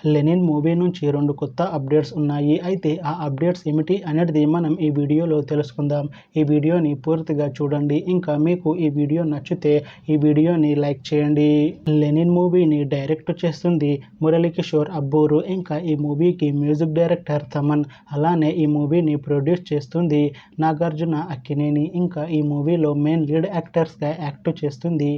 Lenin movie నుంచి 2 కొత్త updates ఉన్నాయి. అయితే ఆ అప్డేట్స్ ఏమిటి అనేది మనం ఈ వీడియోలో తెలుసుకుందాం. ఈ వీడియోని పూర్తిగా చూడండి. ఇంకా మీకు ఈ వీడియో నచ్చితే ఈ వీడియోని లైక్ చేయండి. లెనిన్ మూవీని డైరెక్ట్ చేస్తుంది మురళీకిషోర్ అబ్బూరు. ఇంకా ఈ మూవీకి మ్యూజిక్ డైరెక్టర్ తమన్. అలానే ఈ మూవీని ప్రొడ్యూస్ చేస్తుంది నాగార్జున అక్కినేని. ఇంకా ఈ మూవీలో మెయిన్ లీడ్ యాక్టర్స్గా యాక్ట్ చేస్తుంది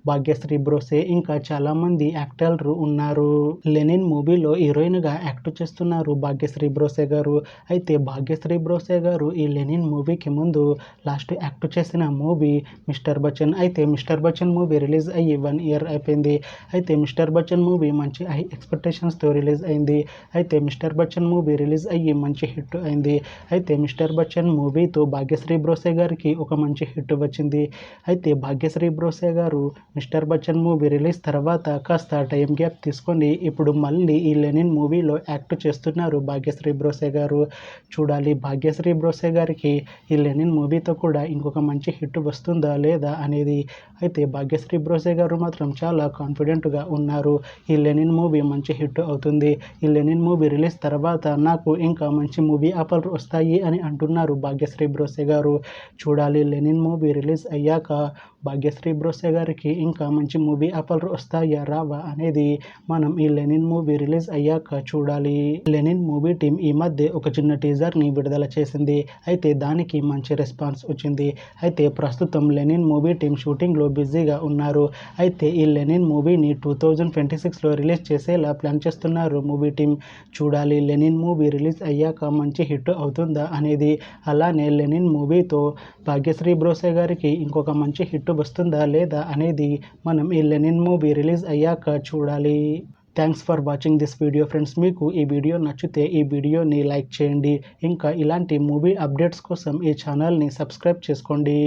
భాగ్యశ్రీ బ్రోసే. ఇంకా చాలామంది యాక్టర్లు ఉన్నారు. లెనిన్ మూవీలో హీరోయిన్గా యాక్ట్ చేస్తున్నారు భాగ్యశ్రీ బ్రోసే గారు. అయితే భాగ్యశ్రీ బ్రోసే గారు ఈ లెనిన్ మూవీకి ముందు లాస్ట్ యాక్ట్ చేసిన మూవీ మిస్టర్ బచ్చన్. అయితే మిస్టర్ బచ్చన్ మూవీ రిలీజ్ అయ్యి 1 year అయిపోయింది. అయితే మిస్టర్ బచ్చన్ మూవీ మంచి హై ఎక్స్పెక్టేషన్స్తో రిలీజ్ అయింది. అయితే మిస్టర్ బచ్చన్ మూవీ రిలీజ్ అయ్యి మంచి హిట్ అయింది. అయితే మిస్టర్ బచ్చన్ మూవీతో భాగ్యశ్రీ బ్రోసే గారికి ఒక మంచి హిట్ వచ్చింది. అయితే భాగ్యశ్రీ బ్రోసే గారు మిస్టర్ బచ్చన్ మూవీ రిలీజ్ తర్వాత కాస్త టైం గ్యాప్ తీసుకొని ఇప్పుడు మళ్ళీ ఈ లెనిన్ మూవీలో యాక్ట్ చేస్తున్నారు భాగ్యశ్రీ బ్రోసే గారు. చూడాలి భాగ్యశ్రీ బ్రోసే గారికి ఈ లెనిన్ మూవీతో కూడా ఇంకొక మంచి హిట్ వస్తుందా లేదా అనేది. అయితే భాగ్యశ్రీ బ్రోసే గారు మాత్రం చాలా కాన్ఫిడెంట్గా ఉన్నారు. ఈ లెనిన్ మూవీ మంచి హిట్ అవుతుంది. ఈ లెనిన్ మూవీ రిలీజ్ తర్వాత నాకు ఇంకా మంచి మూవీ ఆఫర్లు వస్తాయి అని అంటున్నారు భాగ్యశ్రీ బ్రోసే గారు. చూడాలి లెనిన్ మూవీ రిలీజ్ అయ్యాక భాగ్యశ్రీ బ్రోసే గారికి ఇంకా మంచి మూవీ ఆఫర్లు వస్తాయా రావా అనేది మనం ఈ లెనిన్ మూవీ రిలీజ్ అయ్యాక చూడాలి. లెనిన్ మూవీ టీం ఈ మధ్య ఒక చిన్న టీజర్ని విడుదల చేసింది. అయితే దానికి మంచి రెస్పాన్స్ వచ్చింది. అయితే ప్రస్తుతం లెనిన్ మూవీ టీం షూటింగ్లో బిజీగా ఉన్నారు. అయితే ఈ లెనిన్ మూవీని 2026లో రిలీజ్ చేసేలా ప్లాన్ చేస్తున్నారు మూవీ టీం. చూడాలి లెనిన్ మూవీ రిలీజ్ అయ్యాక మంచి హిట్ అవుతుందా అనేది. అలానే లెనిన్ మూవీతో భాగ్యశ్రీ బ్రోసే గారికి ఇంకొక మంచి హిట్ వస్తుందా లేదా అనేది మనం ఈ లెనిన్ మూవీ రిలీజ్ అయ్యాక చూడాలి. Thanks for watching this video friends. మీకు ఈ వీడియో నచ్చితే ఈ వీడియోని లైక్ చేయండి. ఇంకా ఇలాంటి మూవీ అప్డేట్స్ కోసం ఈ ఛానల్ని సబ్స్క్రైబ్ చేసుకోండి.